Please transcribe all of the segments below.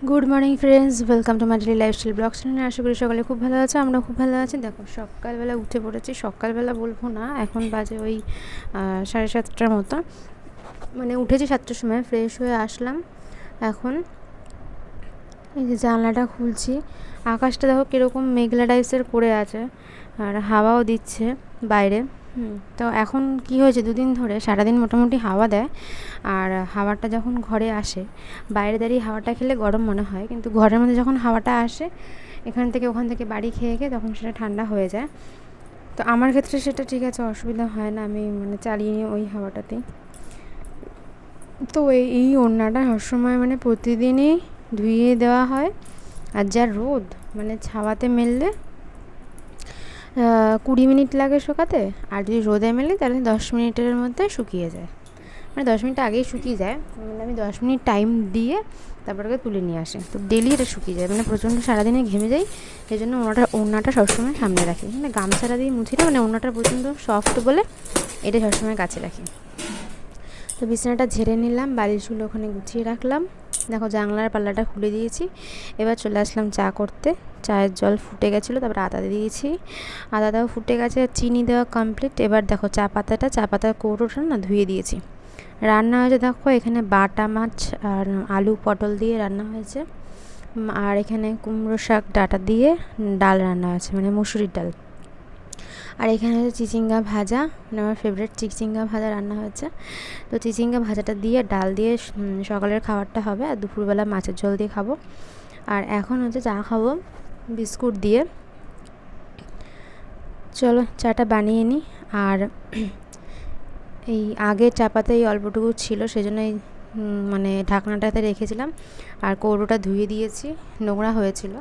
Good morning friends, welcome to my daily lifestyle blog channel. আশা করি সকালে খুব ভালো আছে, আমরা খুব ভালো আছি। দেখো সকালবেলা উঠে পড়েছি, সকালবেলা বলবো না, এখন বাজে ওই 7:30টার মতো। মানে উঠেছি 7টার সময়, ফ্রেশ হয়ে আসলাম। এখন এই যে জানলাটা খুলছি, আকাশটা দেখো কীরকম মেঘলা টাইপসের করে আছে, আর হাওয়াও দিচ্ছে বাইরে। তো এখন কি হয়েছে, দুদিন ধরে সারাদিন মোটামুটি হাওয়া দেয়, আর হাওয়াটা যখন ঘরে আসে, বাইরে দাঁড়িয়ে হাওয়াটা খেলে গরম মনে হয়, কিন্তু ঘরের মধ্যে যখন হাওয়াটা আসে এখান থেকে ওখান থেকে বাড়ি খেয়ে খেয়ে, তখন সেটা ঠান্ডা হয়ে যায়। তো আমার ক্ষেত্রে সেটা ঠিক আছে, অসুবিধা হয় না, আমি মানে চালিয়ে নিই ওই হাওয়াটাতেই। তো এই ওড়নাটা সবসময় মানে প্রতিদিনই ধুইয়ে দেওয়া হয়। আর যা রোদ, মানে ছাওয়াতে মেললে 20 মিনিট লাগে শুকাতে, আর যদি রোদে মেলে তাহলে 10 মিনিটের মধ্যে শুকিয়ে যায়। মানে 10 মিনিট আগেই শুকিয়ে যায়, মানে আমি 10 মিনিট টাইম দিয়ে তারপরে তুলে নিয়ে আসি। তো ডেলি এটা শুকিয়ে যায়, মানে প্রচণ্ড সারাদিনে ঘেমে যাই, সেই জন্য ওড়নাটা সবসময় সামনে রাখি, মানে গামছাটা দিয়ে মুছি না, মানে ওড়নাটা প্রচণ্ড সফট বলে এটা সবসময় কাছে রাখি। তো বিছানাটা ঝেড়ে নিলাম, বালিশগুলো ওখানে গুছিয়ে রাখলাম। দেখো জানলার পাল্লাটা খুলে দিয়েছি। এবার চলে আসলাম চা করতে। চায়ের জল ফুটে গেছিলো, তারপর আদা দিয়েছি, আদাটাও ফুটে গেছে, চিনি দেওয়া কমপ্লিট। এবার দেখো চা পাতার কৌটোটা না ধুয়ে দিয়েছি। রান্না হয়েছে দেখো, এখানে বাটা মাছ আর আলু পটল দিয়ে রান্না হয়েছে, আর এখানে কুমড়ো শাক ডাঁটা দিয়ে ডাল রান্না হয়েছে, মানে মুসুরির ডাল। আর এখানে হচ্ছে চিচিঙ্গা ভাজা, মানে আমার ফেভারিট চিচিঙ্গা ভাজা রান্না হয়েছে। তো চিচিঙ্গা ভাজাটা দিয়ে ডাল দিয়ে সকালের খাবারটা হবে, আর দুপুরবেলা মাছের ঝোল দিয়ে খাবো। আর এখন হচ্ছে চা খাবো বিস্কুট দিয়ে। চলো চাটা বানিয়ে নিই। আর এই আগের চা পাতায় অল্পটুকু ছিল, সেই জন্য এই মানে ঢাকনাটাতে রেখেছিলাম, আর কৌটোটা ধুয়ে দিয়েছি, নোংরা হয়েছিল।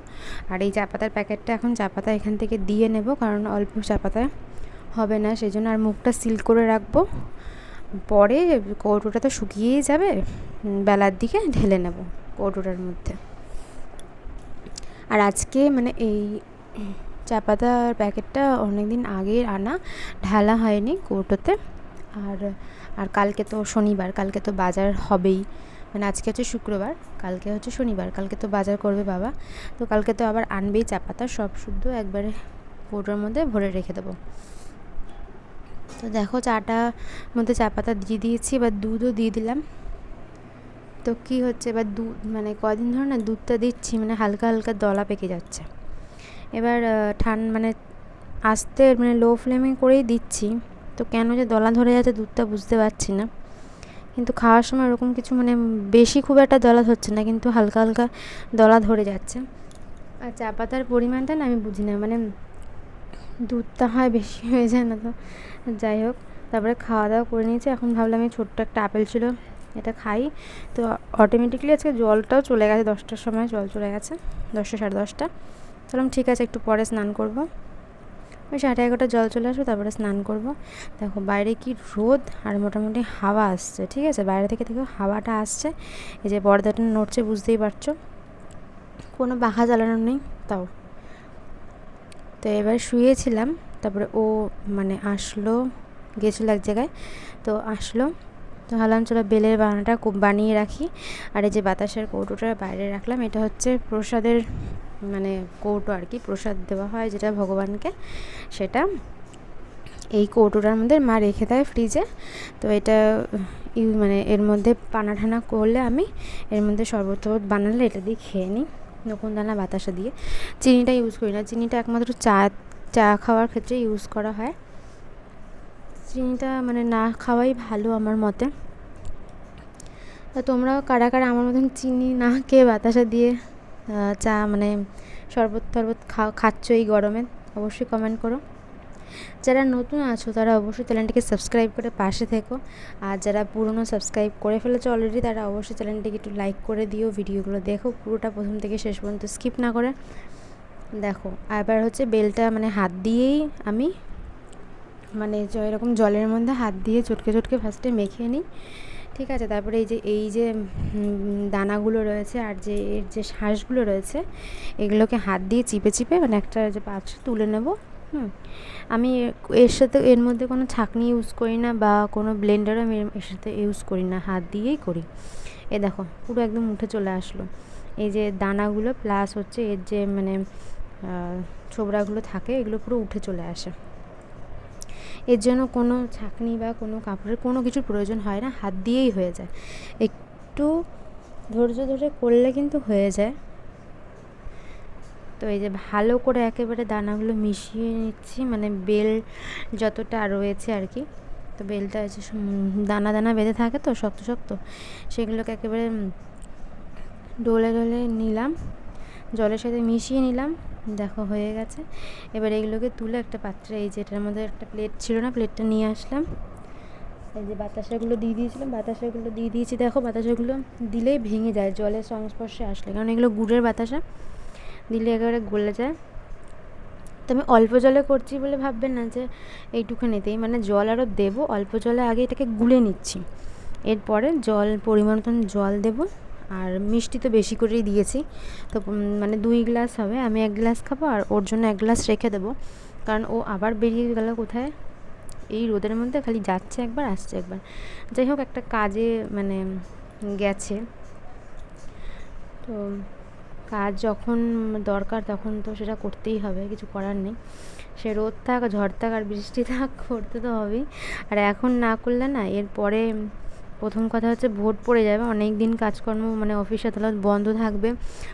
আর এই চা পাতার প্যাকেটটা এখন চা পাতা এখান থেকে দিয়ে নেব, কারণ অল্প চা পাতায় হবে না, সেই জন্য। আর মুখটা সিল করে রাখবো, পরে কৌটোটা তো শুকিয়েই যাবে, বেলার দিকে ঢেলে নেব কৌটোটার মধ্যে। আর আজকে মানে এই চা পাতার প্যাকেটটা অনেক দিন আগের আনা, ঢালা হয়নি কৌটোতে। আর আর কালকে তো শনিবার, কালকে তো বাজার হবেই, মানে আজকে হচ্ছে শুক্রবার, কালকে হচ্ছে শনিবার, কালকে তো বাজার করবে বাবা। তো কালকে তো আবার আনবেই চা পাতা, সব শুদ্ধ একবারে কৌটোর মধ্যে ভরে রেখে দেবো। তো দেখো চাটার মধ্যে চা পাতা দিয়ে দিয়েছি, এবার দুধও দিয়ে দিলাম। তো কী হচ্ছে, এবার দুধ মানে কদিন ধরে না দুধটা দিচ্ছি, মানে হালকা হালকা দলা পেকে যাচ্ছে। এবার মানে আস্তে মানে লো ফ্লেমে করেই দিচ্ছি, তো কেন যে দলা ধরে যাচ্ছে দুধটা বুঝতে পারছি না। কিন্তু খাওয়ার সময় ওরকম কিছু মানে বেশি খুব একটা দলা ধরছে না, কিন্তু হালকা হালকা দলা ধরে যাচ্ছে। আর চা পাতার পরিমাণটা না আমি বুঝি না, মানে দুধটা হয় বেশি হয়ে যায় না, তো যাই হোক। তারপরে খাওয়া দাওয়া করে নিয়েছি, এখন ভাবলাম এই ছোট্ট একটা আপেল ছিল, এটা খাই। তো অটোমেটিকলি আজকে জলটাও চলে গেছে, 10টার সময় জল চলে গেছে, 10টা 10:30। বললাম ঠিক আছে একটু পরে স্নান করব, ওই 11:30 জল চলে আসবে, তারপরে স্নান করব। দেখো বাইরে কি রোদ, আর মোটামুটি হাওয়া আসছে, ঠিক আছে, বাইরে থেকে হাওয়াটা আসছে, এই যে পর্দাটা নড়ছে বুঝতেই পারছো, কোনো পাখা জ্বালানো নেই তাও। তো এবার শুয়েছিলাম, তারপরে ও মানে আসলো, গেছিলো এক জায়গায়, তো আসলো, তো ভাবলাম চলো বেলের বানাটা বানিয়ে রাখি। আর এই যে বাতাসের কৌটোটা বাইরে রাখলাম, এটা হচ্ছে প্রসাদের মানে কৌটো আর কি, প্রসাদ দেওয়া হয় যেটা ভগবানকে, সেটা এই কৌটোটার মধ্যে মা রেখে দেয় ফ্রিজে। তো এটা মানে এর মধ্যে পানা ঠানা করলে আমি এর মধ্যে শরবত বানালে এটা দিয়ে খেয়ে নিই, নকুনদানা বাতাসা দিয়ে। চিনিটা ইউজ করি না, চিনিটা একমাত্র চা খাওয়ার ক্ষেত্রে ইউজ করা হয়, চিনিটা মানে না খাওয়াই ভালো আমার মতে। তা তোমরাও কারা কারা আমার মতন চিনি না খেয়ে বাতাসা দিয়ে চা মানে শরবত টরবত খাচ্ছ এই গরমে, অবশ্যই কমেন্ট করো। যারা নতুন আছো তারা অবশ্যই চ্যানেলটিকে সাবস্ক্রাইব করে পাশে থেকো, আর যারা পুরনো সাবস্ক্রাইব করে ফেলেছো অলরেডি তারা অবশ্যই চ্যানেলটিকে একটু লাইক করে দিও, ভিডিওগুলো দেখো পুরোটা প্রথম থেকে শেষ পর্যন্ত স্কিপ না করে দেখো। এবার হচ্ছে বেলটা মানে হাত দিয়েই আমি মানে এরকম জলের মধ্যে হাত দিয়ে চটকে চটকে ফার্স্টে মেখে নিই, ঠিক আছে। তারপরে এই যে দানাগুলো রয়েছে আর যে এর যে শ্বাসগুলো রয়েছে, এগুলোকে হাত দিয়ে চিপে চিপে মানে একটা যে পাত্রে তুলে নেব। আমি এর মধ্যে কোনো ছাঁকনি ইউজ করি না, বা কোনো ব্লেন্ডারও আমি এর সাথে ইউজ করি না, হাত দিয়েই করি। এ দেখো পুরো একদম উঠে চলে আসলো। এই যে দানাগুলো প্লাস হচ্ছে এর যে মানে ছোবড়াগুলো থাকে এগুলো পুরো উঠে চলে আসে। এর জন্য কোনো ছাঁকনি বা কোনো কাপড়ের কোনো কিছুর প্রয়োজন হয় না, হাত দিয়েই হয়ে যায়। একটু ধৈর্য ধরে করলে কিন্তু হয়ে যায়। তো এই যে ভালো করে একেবারে দানাগুলো মিশিয়ে নিচ্ছি, মানে বেল যতটা রয়েছে আর কি। তো বেলটা হচ্ছে দানা দানা বেঁধে থাকে তো শক্ত শক্ত, সেগুলোকে একেবারে ডলে ডলে নিলাম, জলের সাথে মিশিয়ে নিলাম। দেখো হয়ে গেছে। এবার এগুলোকে তুলে একটা পাত্রে, এই যে এটার মধ্যে একটা প্লেট ছিল না, প্লেটটা নিয়ে আসলাম। এই যে বাতাসাগুলো দিয়ে দিয়েছিলাম, বাতাসাগুলো দিয়ে দিয়েছি। দেখো বাতাসাগুলো দিলেই ভেঙে যায় জলের সংস্পর্শে আসলে, কারণ এগুলো গুড়ের বাতাসা, দিলে একেবারে গলে যায়। তো আমি অল্প জলে করছি বলে ভাববেন না যে এইটুখানিতেই, মানে জল আরও দেবো, অল্প জলে আগে এটাকে গুলে নিচ্ছি, এরপরে জল পরিমাণ মতন জল দেবো। আর মিষ্টি তো বেশি করেই দিয়েছি, তো মানে 2 গ্লাস হবে, আমি 1 গ্লাস খাবো আর ওর জন্য 1 গ্লাস রেখে দেবো, কারণ ও আবার বেরিয়ে গেল কোথায়, এই রোদের মধ্যে খালি যাচ্ছে একবার আসছে একবার। যাই হোক, একটা কাজে মানে গেছে, তো কাজ যখন দরকার তখন তো সেটা করতেই হবে, কিছু করার নেই। সে রোদ থাক, ঝড় থাক আর বৃষ্টি থাক, করতে তো হবেই। আর এখন না করলে না, এরপরে প্রথম কথা হচ্ছে ভোট পড়ে যাবে, অনেক দিন কাজকর্ম মানে অফিস আদালত বন্ধ থাকবে,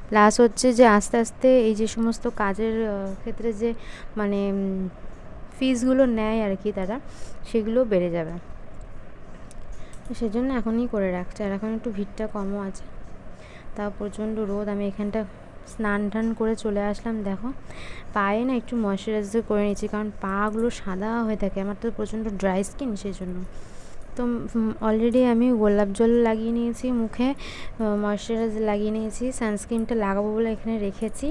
প্লাস হচ্ছে যে আস্তে আস্তে এই যে সমস্ত কাজের ক্ষেত্রে যে মানে ফিসগুলো নেয় আর কি তারা, সেগুলো বেড়ে যাবে। তো সেজন্য এখনই করে রাখছে। আর এখন একটু ভিড়টা কমও আছে, তাও প্রচণ্ড রোদ। আমি এখানটা স্নান টান করে চলে আসলাম। দেখো পায়ে না একটু ময়শ্চারাইজার করে নিয়েছি, কারণ পাগুলো সাদা হয়ে থাকে, আমার তো প্রচণ্ড ড্রাই স্কিন, সেই জন্য। তো অলরেডি আমি গোলাপ জল লাগিয়ে নিয়েছি মুখে, ময়শ্চারাইজার লাগিয়ে নিয়েছি, সানস্ক্রিনটা লাগাবো বলে এখানে রেখেছি।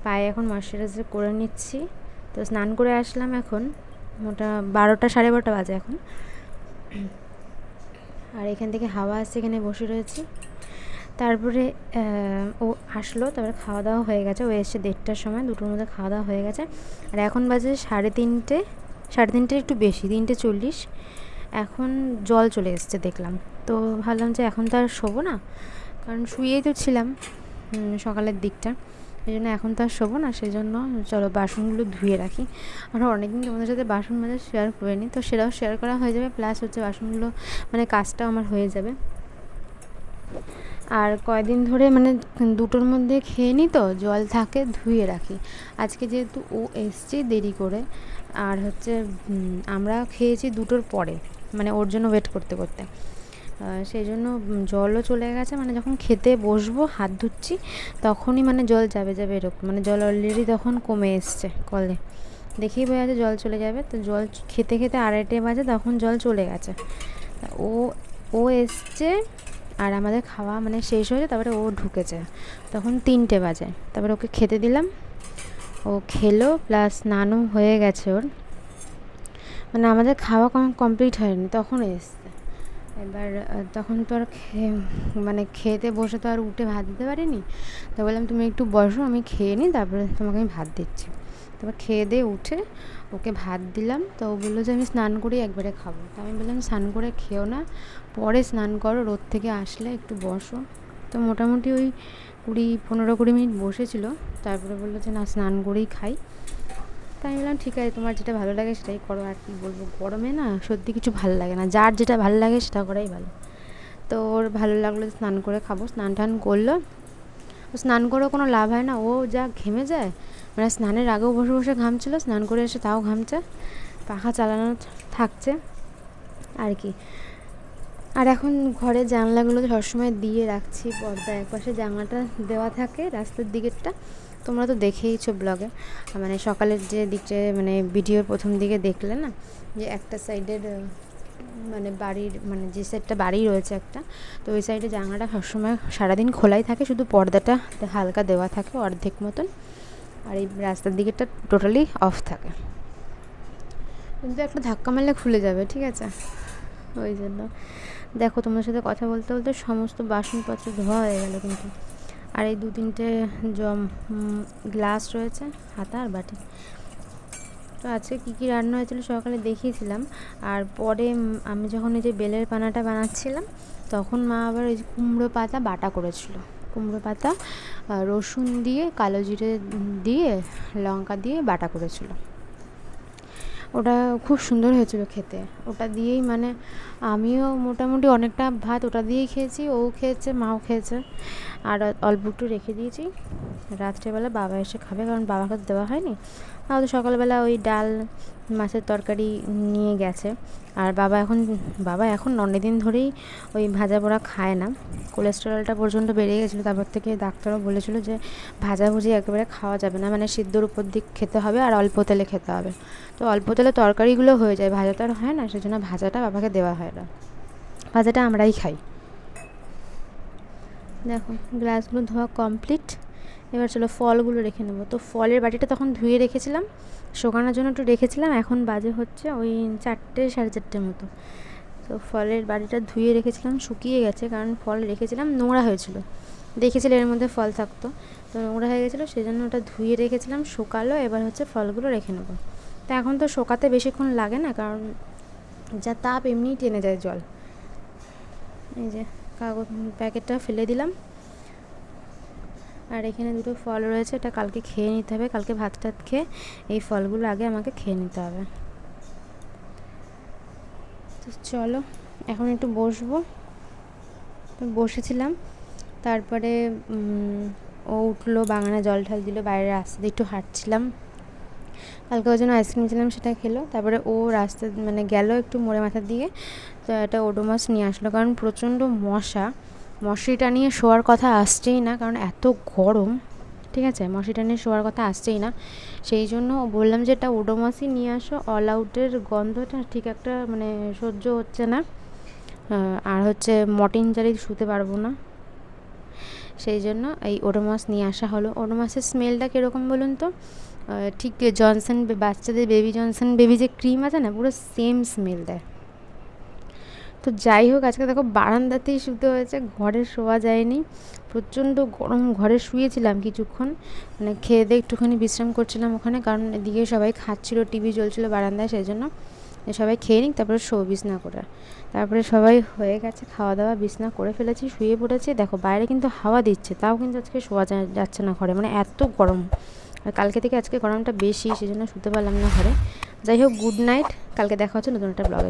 পায়ে এখন ময়শ্চারাইজার করে নিচ্ছি। তো স্নান করে আসলাম, এখন মোটা 12টা 12:30 বাজে এখন। আর এখান থেকে হাওয়া আসছে, এখানে বসে রয়েছি। তারপরে ও আসলো, তারপরে খাওয়া দাওয়া হয়ে গেছে, ও এসছে 1:30টার সময়, 2টোর মধ্যে খাওয়া দাওয়া হয়ে গেছে। আর এখন বাজে 3:30, 3:30 একটু বেশি, 3:40। এখন জল চলে এসছে দেখলাম, তো ভাবলাম যে এখন তো আর শোবো না, কারণ শুয়েই তো ছিলাম সকালের দিকটা, এই জন্য এখন তো আর শোবো না, সেই জন্য চলো বাসনগুলো ধুয়ে রাখি। আর অনেকদিন তোমাদের সাথে বাসন মাজা শেয়ার করে নিই, তো সেটাও শেয়ার করা হয়ে যাবে, প্লাস হচ্ছে বাসনগুলো মানে কাজটাও আমার হয়ে যাবে। আর কয়দিন ধরে মানে 2টোর মধ্যে খেয়ে নিই, তো জল থাকে ধুয়ে রাখি। আজকে যেহেতু ও এসছে দেরি করে, আর হচ্ছে আমরা খেয়েছি 2টোর পরে, মানে ওর জন্য ওয়েট করতে করতে, সেই জন্য জলও চলে গেছে, মানে যখন খেতে বসবো হাত ধুচ্ছি তখনই মানে জল যাবে যাবে এরকম, মানে জল অলরেডি তখন কমে এসছে কলে, দেখেই বোঝা যাচ্ছে জল চলে যাবে। তো জল খেতে খেতে 2:30 বাজে, তখন জল চলে গেছে। ও ও এসছে আর আমাদের খাওয়া মানে শেষ হয়েছে, তারপরে ও ঢুকেছে, তখন 3টে বাজে। তারপরে ওকে খেতে দিলাম, ও খেলো, প্লাস স্নানও হয়ে গেছে ওর, মানে আমাদের খাওয়া কমপ্লিট হয়নি তখন এসছে। এবার তখন তো আর মানে খেতে বসে তো আর উঠে ভাত দিতে পারিনি, তো বললাম তুমি একটু বসো, আমি খেয়ে নিই, তারপরে তোমাকে আমি ভাত দিচ্ছি। তারপর খেয়ে দিয়ে উঠে ওকে ভাত দিলাম, তো ও বললো যে আমি স্নান করেই একবারে খাবো। তো আমি বললাম স্নান করে খেও না, পরে স্নান করো, রোদ থেকে আসলে একটু বসো। তো মোটামুটি ওই 15-20 মিনিট বসেছিল, তারপরে বললো যে না স্নান করেই খাই। তাই আমি বললাম ঠিক আছে, তোমার যেটা ভালো লাগে সেটাই করো, আর কি বলবো, গরমে না সত্যি কিছু ভালো লাগে না, যার যেটা ভালো লাগে সেটা করাই ভালো। তো ওর ভালো লাগলো স্নান করে খাবো, স্নান টান করলো। স্নান করেও কোনো লাভ হয় না, ও যা ঘেমে যায়, মানে স্নানের আগেও বসে বসে ঘামছিল, স্নান করে এসে তাও ঘামছে, পাখা চালানো থাকছে আর কি। আর এখন ঘরের জানলাগুলো সবসময় দিয়ে রাখছি পর্দা, একপাশে জানলাটা দেওয়া থাকে রাস্তার দিকেরটা, তোমরা তো দেখেইছো ব্লগে, মানে সকালের যে দিকটা মানে ভিডিওর প্রথম দিকে দেখলে না, যে একটা সাইডের মানে বাড়ির মানে যে সাইডটা বাড়ি রয়েছে একটা, তো ওই সাইডে জানলাটা সবসময় সারাদিন খোলাই থাকে, শুধু পর্দাটা হালকা দেওয়া থাকে অর্ধেক মতন, আর এই রাস্তার দিকেরটা টোটালি অফ থাকে, কিন্তু একটা ধাক্কা মারলে খুলে যাবে, ঠিক আছে, ওই জন্য। দেখো তোমার সাথে কথা বলতে বলতে সমস্ত বাসনপত্র ধোয়া হয়ে গেল কিন্তু। আর এই 2-3টে গ্লাস রয়েছে, হাতা আর বাটি। তো আজকে কী কী রান্না হয়েছিল সকালে দেখিয়েছিলাম, আর পরে আমি যখন এই যে বেলের পানাটা বানাচ্ছিলাম, তখন মা আবার ওই কুমড়ো পাতা বাটা করেছিল, কুমড়ো পাতা, রসুন দিয়ে, কালো জিরে দিয়ে, লঙ্কা দিয়ে বাটা করেছিল। ওটা খুব সুন্দর হয়েছিল খেতে। ওটা দিয়েই মানে আমিও মোটামুটি অনেকটা ভাত ওটা দিয়েই খেয়েছি, ও খেয়েছে, মাও খেয়েছে। আর অল্প একটু রেখে দিয়েছি, রাত্রেবেলা বাবা এসে খাবে, কারণ বাবাকে তো দেওয়া হয়নি। তো সকালবেলা ওই ডাল, মাছের তরকারি নিয়ে গেছে। আর বাবা এখন অনেক দিন ধরেই ওই ভাজা পোড়া খায় না। কোলেস্টেরলটা পর্যন্ত বেড়ে গেছিলো, তারপর থেকে ডাক্তারও বলেছিলো যে ভাজাভুজি একেবারে খাওয়া যাবে না, মানে সিদ্ধর উপর দিক খেতে হবে আর অল্প তেলে খেতে হবে। তো অল্প তেলে তরকারিগুলো হয়ে যায়, ভাজা তো আর হয় না, সেজন্য ভাজাটা বাবাকে দেওয়া হয় না, ভাজাটা আমরাই খাই। দেখো গ্লাসগুলো ধোয়া কমপ্লিট। এবার চলো ফলগুলো রেখে নেবো। তো ফলের বাটিটা তখন ধুয়ে রেখেছিলাম, শোকানোর জন্য একটু রেখেছিলাম। এখন বাজে হচ্ছে ওই 4টে, 4:30 মতো। তো ফলের বাটিটা ধুয়ে রেখেছিলাম, শুকিয়ে গেছে, কারণ ফল রেখেছিলাম নোংরা হয়েছিল, দেখেছিলে এর মধ্যে ফল থাকতো, তো নোংরা হয়ে গেছিলো, সেই জন্য ওটা ধুয়ে রেখেছিলাম, শুকালো। এবার হচ্ছে ফলগুলো রেখে নেবো। তো এখন তো শোকাতে বেশিক্ষণ লাগে না, কারণ যা তাপ এমনিই টেনে যায় জল। এই যে কাগজ প্যাকেটটা ফেলে দিলাম। আর এখানে দুটো ফল রয়েছে, এটা কালকে খেয়ে নিতে হবে। কালকে ভাত টাত খেয়ে এই ফলগুলো আগে আমাকে খেয়ে নিতে হবে। তো চলো এখন একটু বসবো। তো বসেছিলাম, তারপরে ও উঠলো, বাগানে জল ঢাল দিল, বাইরে রাস্তা দিয়ে একটু হাঁটছিলাম। কালকে ওই জন্য আইসক্রিম ছিলাম, সেটা খেলো। তারপরে ও রাস্তা মানে গেল একটু মোড়ে মাথার দিকে, তো একটা ওডোমস নিয়ে আসলো, কারণ প্রচণ্ড মশারিটা নিয়ে শোয়ার কথা আসছেই না, কারণ এত গরম। ঠিক আছে, মশারিটা নিয়ে শোয়ার কথা আসছেই না, সেই জন্য বললাম যে এটা ওডোমসই নিয়ে আসো। অল আউটের গন্ধটা ঠিক একটা মানে সহ্য হচ্ছে না, আর হচ্ছে মর্টিন জারি শুতে পারবো না, সেই জন্য এই ওডোমস নিয়ে আসা হলো। ওডোমসের স্মেলটা কীরকম বলুন তো, ঠিক জনসন বাচ্চাদের বেবি জনসন বেবি যে ক্রিম আছে না, পুরো সেম স্মেল দেয়। তো যাই হোক, আজকে দেখো বারান্দাতেই শুতে হয়েছে, ঘরে শোয়া যায়নি, প্রচণ্ড গরম। ঘরে শুয়েছিলাম কিছুক্ষণ, মানে খেয়ে দিয়ে একটুখানি বিশ্রাম করছিলাম ওখানে, কারণ এদিকে সবাই খাচ্ছিলো, টিভি চলছিলো বারান্দায়, সেই জন্য সবাই খেয়ে নিক, তারপরে বিছনা করে। তারপরে সবাই হয়ে গেছে খাওয়া দাওয়া, বিছনা করে ফেলেছি, শুয়ে পড়েছি। দেখো বাইরে কিন্তু হাওয়া দিচ্ছে, তাও কিন্তু আজকে শোয়া যাচ্ছে না ঘরে, মানে এত গরম। আর কালকে থেকে আজকে গরমটা বেশি, সেজন্য শুতে পারলাম না ঘরে। যাই হোক, গুড নাইট, কালকে দেখা হচ্ছে নতুন একটা ব্লগে।